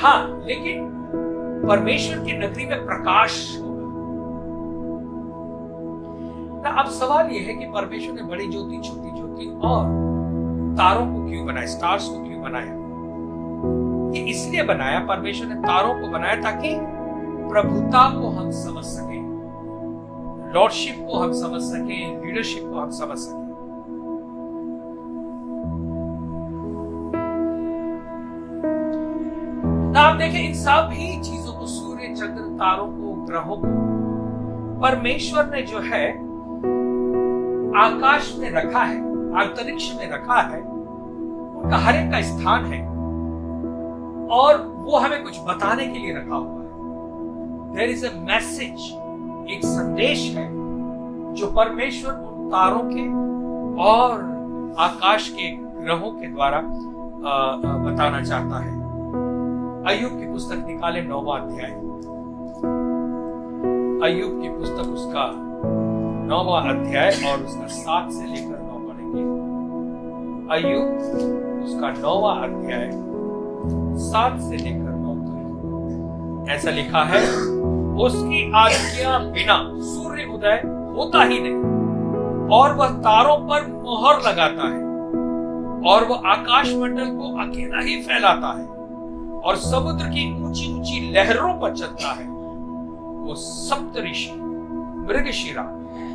हाँ, लेकिन परमेश्वर की नगरी में प्रकाश होगा। अब सवाल यह है कि परमेश्वर ने बड़ी ज्योति, छोटी ज्योति और तारों को क्यों बनाया, स्टार्स को क्यों बनाया? ये इसलिए बनाया, परमेश्वर ने तारों को बनाया ताकि प्रभुता को हम समझ सकें, लॉर्डशिप को हम समझ सकें, लीडरशिप को हम समझ सकें। आप देखें इन सभी चीजों को, सूर्य, चंद्र, तारों को, ग्रहों को परमेश्वर ने जो है आकाश में रखा है, अंतरिक्ष में रखा है। उनका हर एक का स्थान है और वो हमें कुछ बताने के लिए रखा हुआ है। देयर इज अ मैसेज, एक संदेश है जो परमेश्वर उन तारों के और आकाश के ग्रहों के द्वारा बताना चाहता है। अय्यूब की पुस्तक निकाले 9वां अध्याय। अय्यूब की पुस्तक उसका 9वां अध्याय और उसका 7 से लेकर 9 पढ़ेंगे। अय्यूब उसका 9वां अध्याय 7 से लेकर 9 तक ऐसा लिखा है, उसकी आज्ञा बिना सूर्य उदय होता ही नहीं और वह तारों पर मोहर लगाता है और वह आकाश मंडल को अकेला ही फैलाता है और समुद्र की ऊंची ऊंची लहरों पर चलता है। वो सप्तऋषि, मृगशिरा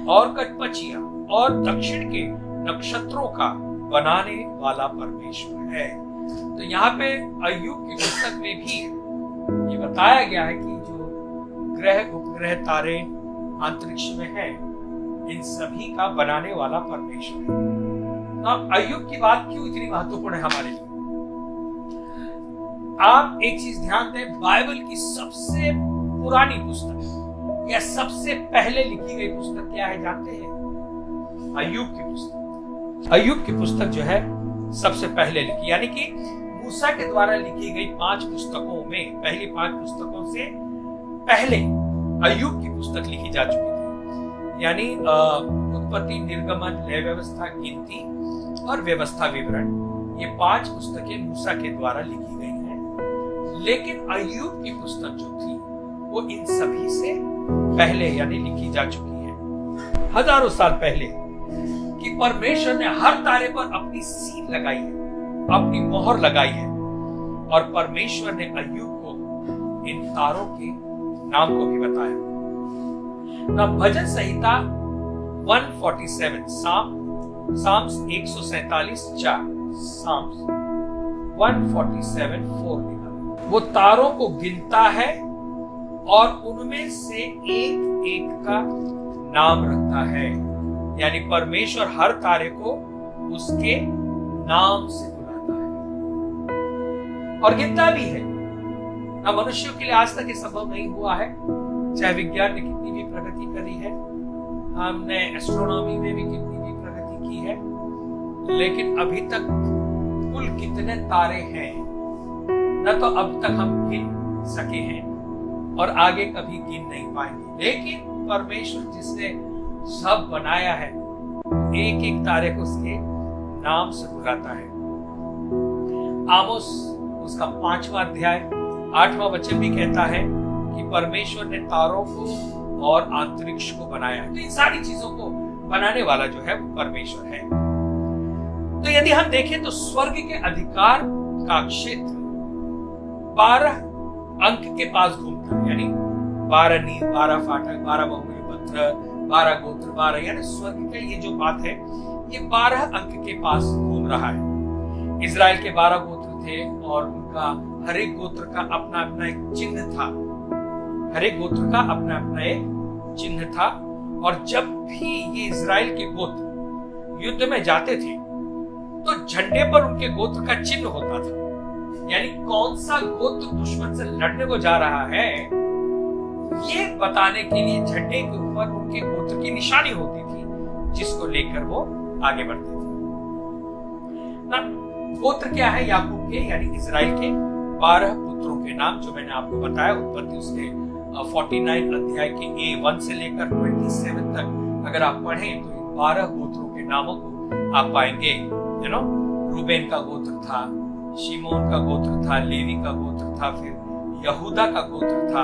और कठपचिया और दक्षिण के नक्षत्रों का बनाने वाला परमेश्वर है। तो यहाँ पे अय्यूब की पुस्तक में भी ये बताया गया है कि जो ग्रह, उपग्रह, तारे अंतरिक्ष में है, इन सभी का बनाने वाला परमेश्वर है। अब अय्यूब की बात क्यों इतनी महत्वपूर्ण है हमारे लिए? आप एक चीज ध्यान दें, बाइबल की सबसे पुरानी पुस्तक या सबसे पहले लिखी गई पुस्तक क्या है जानते हैं? अय्यूब की पुस्तक। अय्यूब की पुस्तक जो है सबसे पहले लिखी, यानी कि मूसा के द्वारा लिखी गई 5 पुस्तकों में पहली 5 पुस्तकों से पहले अय्यूब की पुस्तक लिखी जा चुकी थी। यानी उत्पत्ति, निर्गमन, लय व्यवस्था, गिनती और व्यवस्था विवरण, ये 5 पुस्तकें मूसा के द्वारा लिखी गई हैं। लेकिन अय्यूब की पुस्तक जो थी वो इन सभी से पहले यानी लिखी जा चुकी है, हजारों साल पहले, कि परमेश्वर ने हर तारे पर अपनी सील लगाई है, अपनी मोहर लगाई है और परमेश्वर ने अय्यूब को इन तारों के नाम को भी बताया। भजन संहिता 147, साम्स 147:4, साम्स 147:4 लिखा, वो तारों को गिनता है और उनमें से एक एक का नाम रखता है। यानी परमेश्वर हर तारे को उसके नाम से बुलाता है और गिनता भी है। मनुष्यों के लिए आज तक ये संभव नहीं हुआ है, चाहे विज्ञान ने कितनी भी प्रगति करी है, हमने एस्ट्रोनॉमी में भी कितनी भी प्रगति की है, लेकिन अभी तक कुल कितने तारे हैं न तो अब तक हम गिन सके हैं और आगे कभी गिन नहीं पाएंगे। लेकिन परमेश्वर जिसने सब बनाया है, एक एक तारे को उसके नाम से बुलाता है। आमोस उसका 5वां अध्याय 8वां वचन भी कहता है कि परमेश्वर ने तारों को और अंतरिक्ष को बनाया है। तो इन सारी चीजों को बनाने वाला जो है वो परमेश्वर है। तो यदि हम देखें तो स्वर्ग के अधिकार का क्षेत्र 12 अंक के पास घूमता है, यानी 12 नींव, 12 फाटक, 12 बहुमूल्य पत्थर, 12 गोत्र, 12, यानी स्वर्ग का ये जो बात है ये 12 अंक के पास घूम रहा है। इजराइल के 12 गोत्र थे और उनका हर एक गोत्र का अपना अपना एक चिन्ह था। हर एक गोत्र का अपना अपना एक चिन्ह था। और जब भी ये इजराइल के गोत्र युद्ध में जाते थे तो झंडे पर उनके गोत्र का चिन्ह होता था, यानी कौन सा गोत्र दुश्मन से लड़ने को जा रहा है ये बताने के लिए झंडे के ऊपर उनके गोत्र की निशानी होती थी, जिसको लेकर वो आगे बढ़ते थे ना। गोत्र क्या है? याकूब के यानी इजराइल के 12 पुत्रों के नाम, जो मैंने आपको बताया। उत्पत्ति उसके 49 अध्याय के A1 से लेकर 27 तक अगर आप पढ़ें तो इन 12 गोत्रों के नामों को आप पाएंगे। रूबेन का गोत्र था, शिमोन का गोत्र था, लेवी का गोत्र था, फिर यहूदा का गोत्र था,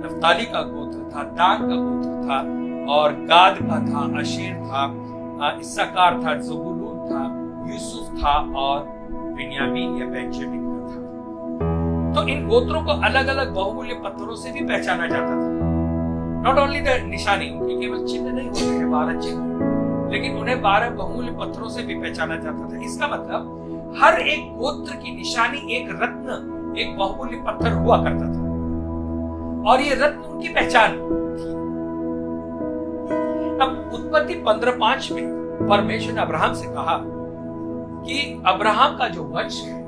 नफ्ताली का गोत्र था, दान का गोत्र था, और गाद का था, अशेर था, इस्साकार था, ज़बूलून था, यूसुफ था और बिन्यामीन या बेंजामिन का था। तो इन गोत्रों को अलग अलग बहुमूल्य पत्थरों से भी पहचाना जाता था। नॉट ओनली द निशानी, उनके केवल चिन्ह नहीं होते हैं 12 चिन्ह, लेकिन उन्हें 12 बहुमूल्य पत्थरों से भी पहचाना जाता था। इसका मतलब हर एक गोत्र की निशानी एक रत्न, एक बहुमूल्य पत्थर हुआ करता था और ये रत्न उनकी पहचान थी। अब उत्पत्ति 15:5 में परमेश्वर ने अब्राहम से कहा कि अब्राहम का जो वंश है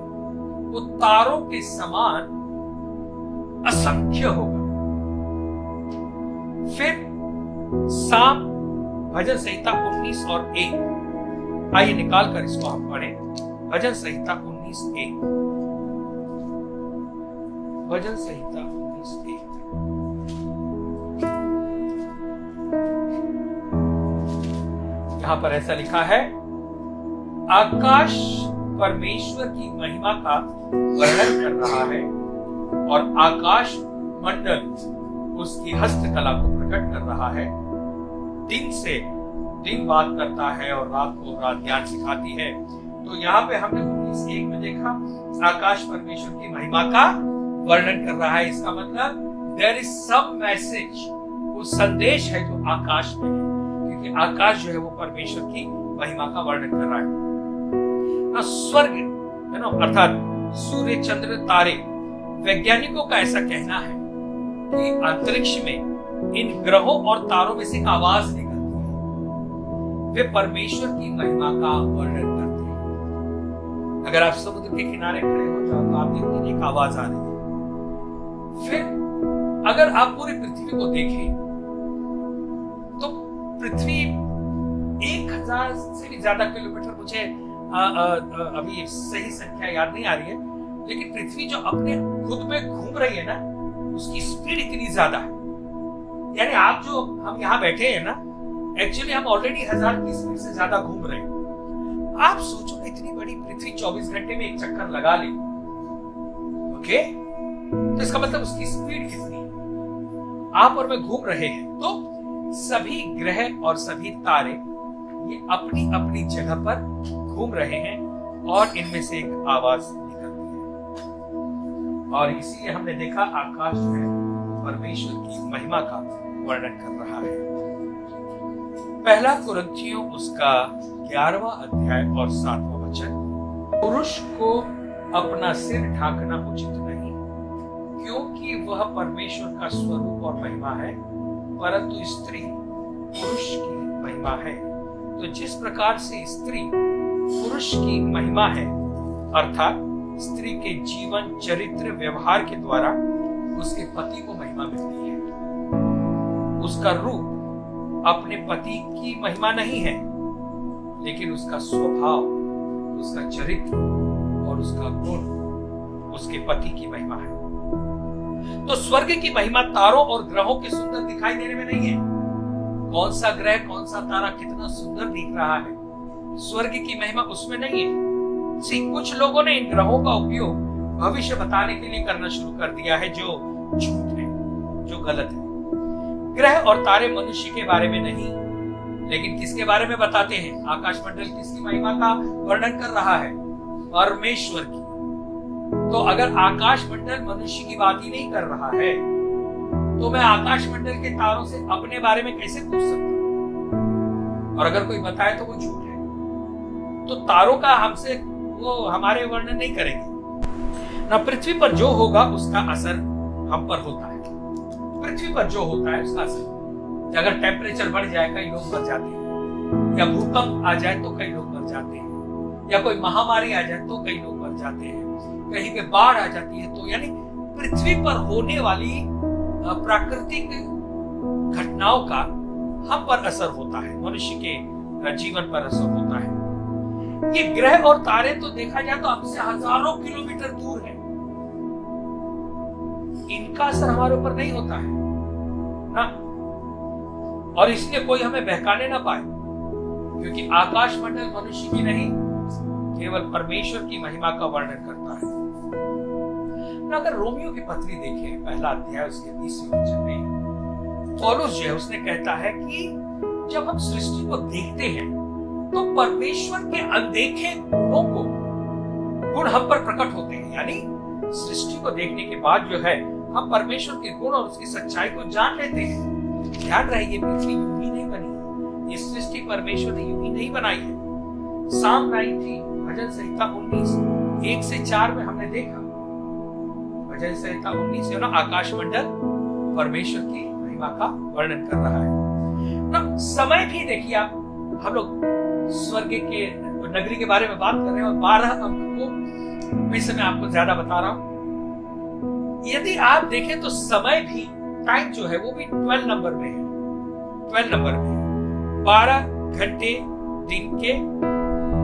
वो तारों के समान असंख्य होगा। फिर साम भजन संहिता 19 और 1, आइए निकाल कर इसको हम पढ़ें। भजन संहिता 19:1, भजन संहिता 19:1। यहां पर ऐसा लिखा है, आकाश परमेश्वर की महिमा का वर्णन कर रहा है और आकाश मंडल उसकी हस्तकला को प्रकट कर रहा है। दिन से दिन बात करता है और रात को रात ज्ञान सिखाती है। तो यहाँ पे हमने 19:1 में देखा आकाश परमेश्वर की महिमा का वर्णन कर रहा है। इसका मतलब देयर इज सम मैसेज, वो संदेश है जो आकाश में है, क्योंकि आकाश जो है वो परमेश्वर की महिमा का वर्णन कर रहा है। स्वर्ग है ना, अर्थात सूर्य, चंद्र, तारे, वैज्ञानिकों का ऐसा कहना है कि अंतरिक्ष में इन ग्रहों और तारों में से एक आवाज निकलती है, वे परमेश्वर की महिमा का वर्णन करते हैं। अगर आप समुद्र के किनारे खड़े हो जाओ तो आप देखते हैं एक आवाज आ रही है। फिर अगर आप पूरी पृथ्वी को देखें तो पृथ्वी 1000 से भी ज्यादा किलोमीटर, मुझे अभी सही संख्या याद नहीं आ रही है, लेकिन पृथ्वी जो अपने खुद में घूम रही है ना, उसकी स्पीड इतनी ज्यादा है। यानी आप जो हम यहाँ बैठे हैं ना, एक्चुअली हम ऑलरेडी 1000 की स्पीड से ज्यादा घूम रहे हैं। आप सोचो ना, इतनी बड़ी पृथ्वी 24 घंटे में एक चक्कर लगा ली, ओके? तो इसका मतलब उसकी स्पीड कितनी है। आप और मैं घूम रहे हैं, तो सभी ग्रह और सभी तारे ये अपनी अपनी जगह पर घूम रहे हैं और इनमें से एक आवाज निकलती है। और इसीलिए हमने देखा आकाश जो है परमेश्वर की महिमा का वर्णन कर रहा है। पहला कुरिन्थियों उसका 11वां अध्याय और 7वां वचन, पुरुष को अपना सिर ढांकना उचित नहीं, क्योंकि वह परमेश्वर का स्वरूप और महिमा है, परंतु स्त्री पुरुष की महिमा है। तो जिस प्रकार से स्त्री पुरुष की महिमा है, अर्थात स्त्री के जीवन, चरित्र, व्यवहार के द्वारा उसके पति को महिमा मिलती है। उसका रूप अपने पति की महिमा नहीं है, लेकिन उसका स्वभाव, उसका चरित्र और उसका गुण उसके पति की महिमा है। तो स्वर्ग की महिमा तारों और ग्रहों के सुंदर दिखाई देने में नहीं है। कौन सा ग्रह, कौन सा तारा कितना सुंदर दिख रहा है, स्वर्ग की महिमा उसमें नहीं है। कुछ लोगों ने इन ग्रहों का उपयोग भविष्य बताने के लिए करना शुरू कर दिया है, जो झूठ है, जो गलत है। ग्रह और तारे मनुष्य के बारे में नहीं, लेकिन किसके बारे में बताते हैं? आकाश मंडल किसकी महिमा का वर्णन कर रहा है? परमेश्वर की। तो अगर आकाश मंडल मनुष्य की बात ही नहीं कर रहा है, तो मैं आकाश मंडल के तारों से अपने बारे में कैसे पूछ सकता हूं? और अगर कोई बताए तो वो झूठ है। तो तारों का हमसे वो हमारे वर्णन नहीं करेंगे ना। पृथ्वी पर जो होगा उसका असर हम पर होता है। पृथ्वी पर जो होता है उसका असर, अगर टेम्परेचर बढ़ जाए कई लोग मर जाते हैं, या भूकंप आ जाए तो कई लोग मर जाते हैं, या कोई महामारी आ जाए तो कई लोग मर जाते हैं, कहीं पे बाढ़ आ जाती है, तो यानी पृथ्वी पर होने वाली प्राकृतिक घटनाओं का हम पर असर होता है, मनुष्य के जीवन पर असर होता है। ये ग्रह और तारे तो देखा जाए तो हमसे हजारों किलोमीटर दूर है, इनका असर हमारे ऊपर नहीं होता है ना। और इसलिए कोई हमें बहकाने ना पाए, क्योंकि आकाश मंडल मनुष्य की नहीं, केवल परमेश्वर की महिमा का वर्णन करता है। अगर रोमियो की पत्री देखें, पहला अध्याय उसके 20वें वचन में पौलुस जो है उसने कहता है कि जब हम सृष्टि को देखते हैं तो परमेश्वर के अनदेखे गुणों को गुण हम पर प्रकट होते हैं। यानी सृष्टि को देखने के बाद जो है हम परमेश्वर के गुण और उसकी सच्चाई को जान लेते हैं। ध्यान रहे, ये पृथ्वी यूं ही नहीं बनी, ये सृष्टि परमेश्वर ने यूं ही नहीं बनाई है। साम 90 भजन संहिता 19 1 से 4 में हमने देखा, भजन संहिता 19 है ना, आकाश मंडल परमेश्वर की महिमा का वर्णन कर रहा है ना। समय भी देखिए आप, हम लोग स्वर्ग के नगरी के बारे में बात कर रहे हैं और 12 अंक को इस समय आपको ज्यादा बता रहा हूं। यदि आप देखें तो समय भी, टाइम जो है वो भी 12 नंबर में है। 12 नंबर में 12 घंटे दिन के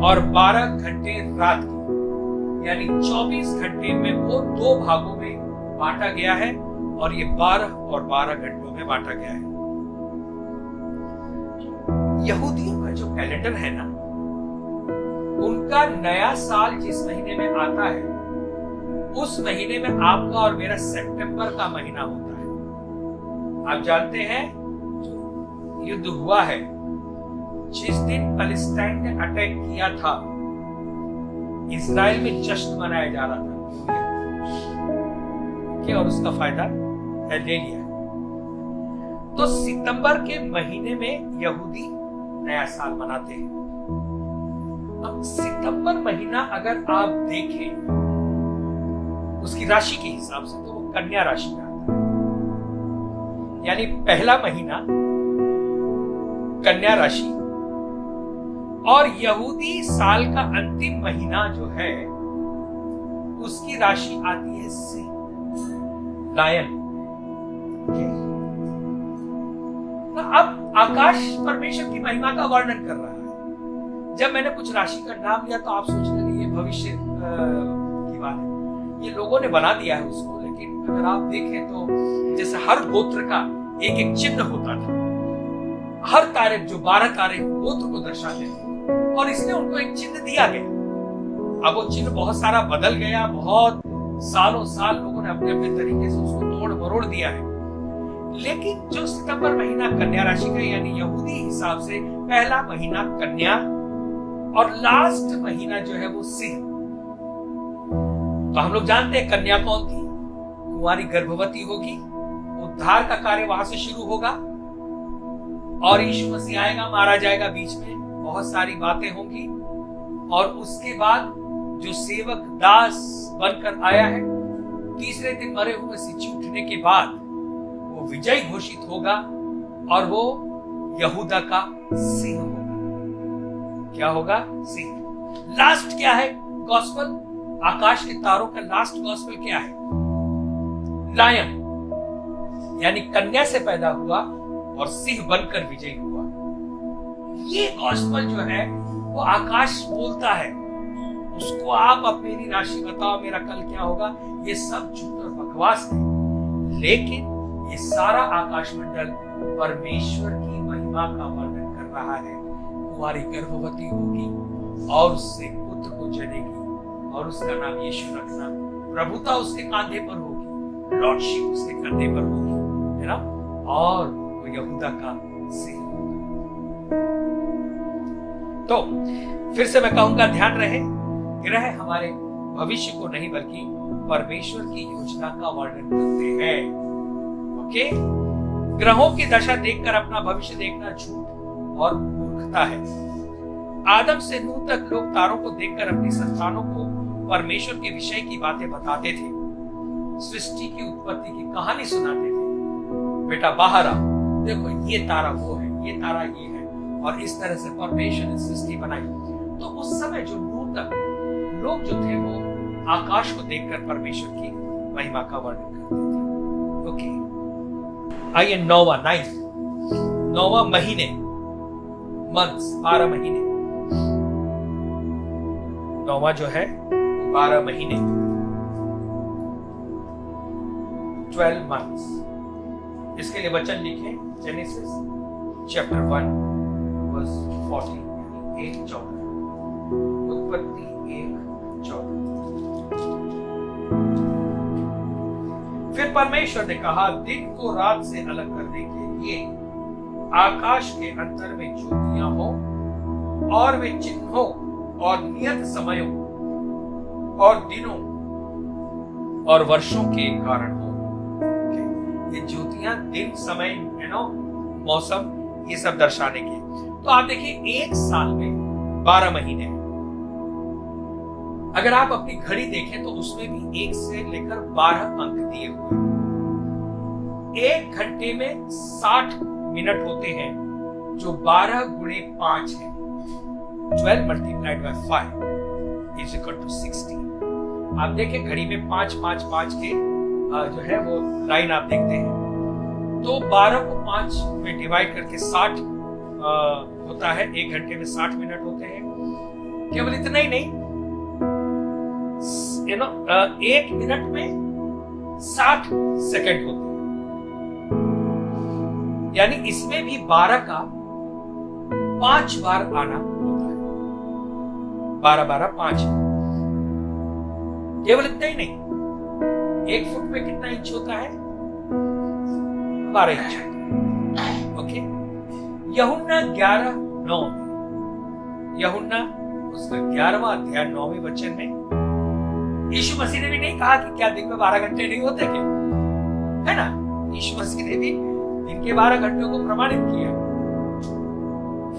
और 12 घंटे रात के, यानी 24 घंटे में वो 2 भागों में बांटा गया है और ये 12 और 12 घंटों में बांटा गया है। यहूदियों का जो कैलेंडर है ना, उनका नया साल जिस महीने में आता है उस महीने में आपका और मेरा सितंबर का महीना होता है। आप जानते हैं युद्ध हुआ है, जिस दिन पैलेस्टाइन ने अटैक किया था, इजराइल में जश्न मनाया जा रहा था और उसका फायदा ले लिया। तो सितंबर के महीने में यहूदी नया साल मनाते हैं। अब सितंबर महीना अगर आप देखें उसकी राशि के हिसाब से, तो वो कन्या राशि में आता है। यानी पहला महीना कन्या राशि, और यहूदी साल का अंतिम महीना जो है उसकी राशि आती है सिंह, लायन। अब आकाश परमेश्वर की महिमा का वर्णन कर रहा है। जब मैंने कुछ राशि का नाम लिया तो आप सोचने लगे ये भविष्य की बात है, ये लोगों ने बना दिया है उसको। लेकिन अगर आप देखें तो जैसे हर गोत्र का एक एक चिन्ह होता था, हर तारे जो 12 तारे गोत्र को दर्शाते थे, और इसलिए उनको एक चिन्ह दिया गया। अब वो चिन्ह बहुत सारा बदल गया, बहुत सालों साल लोगों ने अपने अपने तरीके से उसको तोड़ मरोड़ दिया है। लेकिन जो सितंबर महीना कन्या राशि का, यानी यहूदी हिसाब से पहला महीना कन्या और लास्ट महीना जो है वो सिंह। तो हम लोग जानते हैं कन्या कौन थी, कुंवारी गर्भवती होगी, उद्धार का कार्य वहां से शुरू होगा और यीशु मसीह आएगा, मारा जाएगा, बीच में बहुत सारी बातें होंगी, और उसके बाद जो सेवक दास बनकर आया है, तीसरे दिन मरे हुए से जी उठने के बाद वो विजयी घोषित होगा और वो यहूदा का सिंह होगा। क्या होगा? सिंह। लास्ट क्या है? गॉस्पेल, आकाश के तारों का लास्ट गॉस्पेल क्या है? लायन। यानी कन्या से पैदा हुआ और सिंह बनकर विजयी हुआ। ये गॉस्पेल जो है वो आकाश बोलता है, उसको आप मेरी राशि बताओ, मेरा कल क्या होगा, ये सब झूठ और बकवास है। लेकिन ये सारा आकाश मंडल परमेश्वर की महिमा का वर्णन कर रहा है। कुंवारी गर्भवती होगी और उससे पुत्र को जनेगी और उसका नाम यीशु रखना। प्रभुता उसके कांधे पर होगी, लॉर्डशिप उसके कंधे पर होगी, है ना, और वो यहूदा का सिंह। तो फिर से मैं कहूंगा, ध्यान रहे, ग्रह हमारे भविष्य को नहीं बल्कि परमेश्वर की योजना का वर्णन करते हैं। ओके, ग्रहों की दशा देखकर अपना भविष्य देखना झूठ और मूर्खता है। आदम से नूह तक लोग तारों को देखकर अपनी संतानों को परमेश्वर के विषय की बातें बताते थे, सृष्टि की उत्पत्ति की कहानी सुनाते थे। बेटा बाहर आओ, देखो ये तारा वो है, ये तारा ये है, और इस तरह से परमेश्वर ने सृष्टि बनाई। तो उस समय जो नूह तक लोग जो थे वो आकाश को देखकर परमेश्वर की महिमा का वर्णन करते थे। ओके, आइए नौवा महीने, मंथ्स, 12 महीने। नौवा जो है 12 महीने, 12 मंथ्स। इसके लिए वचन लिखे जेनेसिस चैप्टर 1 वर्स 40, 1:14, उत्पत्ति 1:14। फिर परमेश्वर ने कहा, दिन को रात से अलग करने के लिए आकाश के अंतर में ज्योतियां हो और वे चिन्हों और नियत समयों और दिनों और वर्षों के कारण हो। ये ज्योतियां दिन, समय, मौसम, ये सब दर्शाने के। तो आप देखिए, एक साल में 12 महीने। अगर आप अपनी घड़ी देखें तो उसमें भी 1 से लेकर 12 अंक दिए हुए हैं। 1 घंटे में 60 मिनट होते हैं, जो 12 गुणे 5 है। 12 multiplied by 5 is equal to 60। आप देखें घड़ी में 5 5 5 के जो है वो लाइन आप देखते हैं, तो 12 को 5 में डिवाइड करके 60 होता है। 1 घंटे में 60 मिनट होते हैं। केवल इतना ही नहीं, 1 मिनट में 60 सेकंड होते हैं। यानी इसमें भी 12 का 5 बार आना होता है। 12 12 5। केवल इतना ही नहीं, 1 फुट में कितना इंच होता है? 12 इंच। ओके, यूहन्ना 11:9 में, यूहन्ना उसका 11वां अध्याय 9वें वचन में यीशु मसीह ने भी नहीं कहा कि क्या दिन में 12 घंटे नहीं होते क्या, है ना? यीशु मसीह ने भी दिन के 12 घंटों को प्रमाणित किया।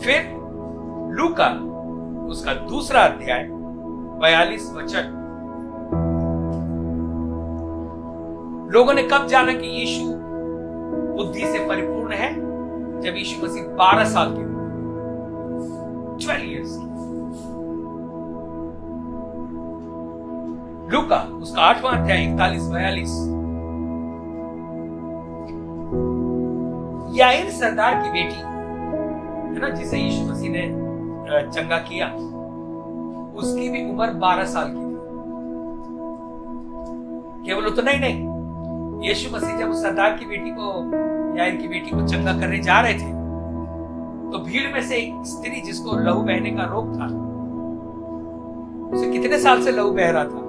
फिर लूका उसका 2रा अध्याय 42 वचन, लोगों ने कब जाना कि यीशु बुद्धि से परिपूर्ण है? जब यीशु मसीह 12 साल के हुए, 12 इयर्स की। लूका उसका 8वां अध्याय 41-42, याईर सरदार की बेटी है ना, जिसे यीशु मसीह ने चंगा किया, उसकी भी उम्र 12 साल की थी। केवल उतना ही नहीं, यीशु मसीह जब उस सरदार की बेटी को, याईर की बेटी को चंगा करने जा रहे थे, तो भीड़ में से एक स्त्री जिसको लहू बहने का रोग था, उसे कितने साल से लहू बह रहा था?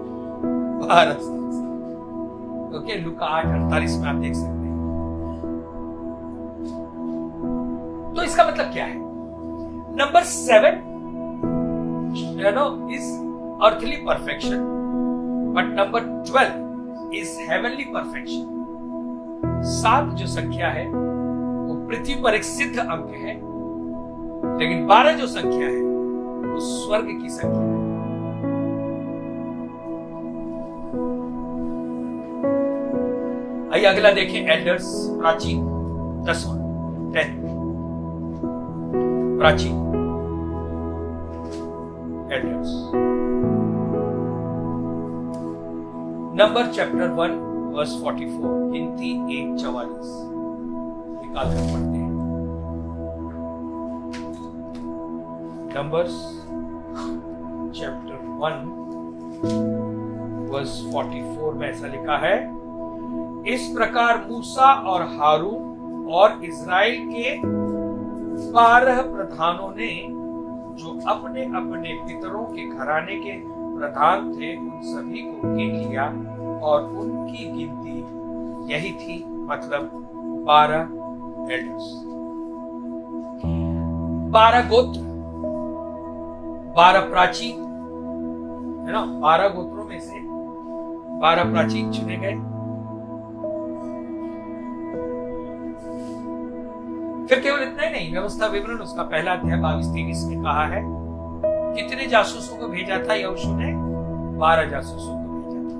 12 साल से। ओके, लूका 8:48 में आप देख सकते हैं। तो इसका मतलब क्या है? Number 7 is earthly perfection, but number 12 is heavenly perfection. 7 जो संख्या है वो पृथ्वी पर एक सिद्ध अंक है, लेकिन 12 जो संख्या है वो स्वर्ग की संख्या है। आइए अगला देखें, एल्डर्स, प्राचीन, 10वां, 10 प्राचीन एल्डर्स। नंबर चैप्टर 1 वर्स 44, गिनती 1:44 निकाल कर पढ़ते हैं। नंबर्स चैप्टर 1 वर्स 44 में ऐसा लिखा है, इस प्रकार मूसा और हारून और इज़राइल के 12 प्रधानों ने, जो अपने अपने पितरों के घराने के प्रधान थे, उन सभी को गिन लिया और उनकी गिनती यही थी, मतलब 12 एल्डर्स। 12 गोत्र, 12 प्राचीन, है ना। 12 गोत्रों में से 12 प्राचीन चुने गए। फिर केवल इतना ही नहीं, व्यवस्था विवरण उसका पहला अध्याय 22-23 में कहा है कितने जासूसों को भेजा था यहोशू ने? 12 जासूसों को भेजा था।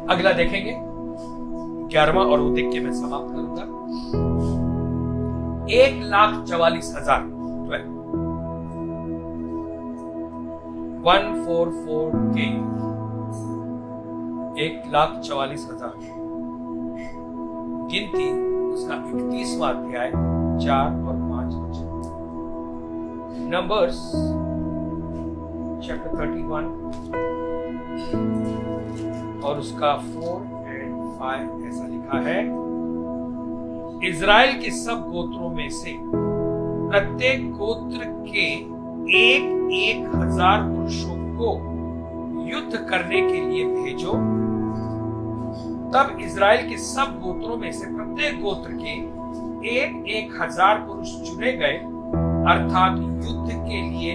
अगला देखेंगे 11वां, और वो देख के मैं समाप्त करूंगा। 1,44,000 144K 1,44,000 गिनती उसका 31वां अध्याय 4 और 5 वचन। नंबर्स चैप्टर 31 और उसका 4 और 5 ऐसा लिखा है, इज़राइल के सब गोत्रों में से प्रत्येक गोत्र के 1,000 पुरुषों को युद्ध करने के लिए भेजो। तब इज़राइल के सब गोत्रों में से प्रत्येक गोत्र के 1,000 पुरुष चुने गए, अर्थात युद्ध के लिए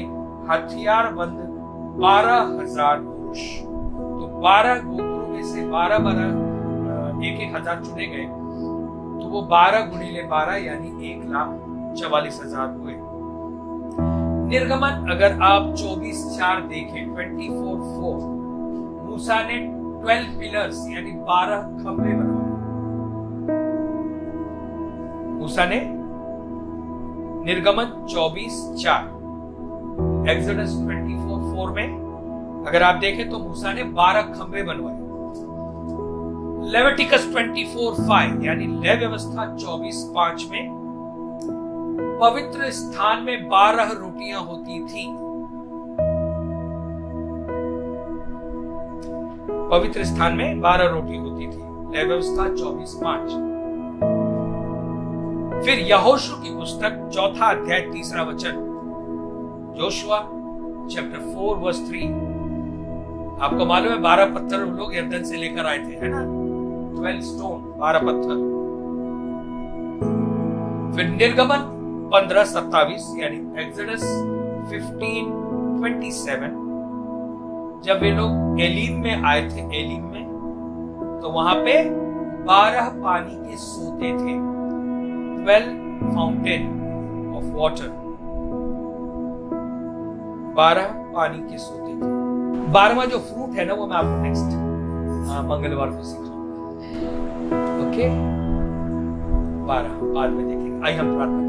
हथियारबंद 12,000 पुरुष। तो 12 गोत्रों में से 12 1,000 चुने गए, तो वो 12 गुणिले 12 यानी 1,44,000 हुए। निर्गमन अगर आप 24:4 देखें, 24:4, मूसा ने 12 पिलर्स यानी 12 खंभे बनवाए। मूसा ने निर्गमन 24:4, एक्सोडस 24:4 में अगर आप देखें तो मूसा ने 12 खंभे बनवाए। लेविटिकस 24:5 यानी लेव व्यवस्था 24:5 में पवित्र स्थान में 12 रोटियां होती थी। पवित्र स्थान में 12 रोटी होती थी, लेव व्यवस्था 24:5। फिर यहोशू की पुस्तक 4 अध्याय 3 वचन, जोशुआ चैप्टर 4 वर्स 3। आपको मालूम है 12 पत्थर वो लोग यरदन से लेकर आए थे, है ना। 12 स्टोन, 12 पत्थर। फिर निर्गमन 15:27 यानी एक्सोडस 15:27, जब वे लोग एलीम में आए थे, एलीम में, तो वहां पे 12 पानी के सोते थे, 12 फाउंटेन ऑफ वाटर, 12 पानी के सोते थे। 12वां जो फ्रूट है ना, वो मैं आपको नेक्स्ट मंगलवार को सिखाऊंगा। ओके, 12 बाद में देखेंगे। आइए हम प्रार्थना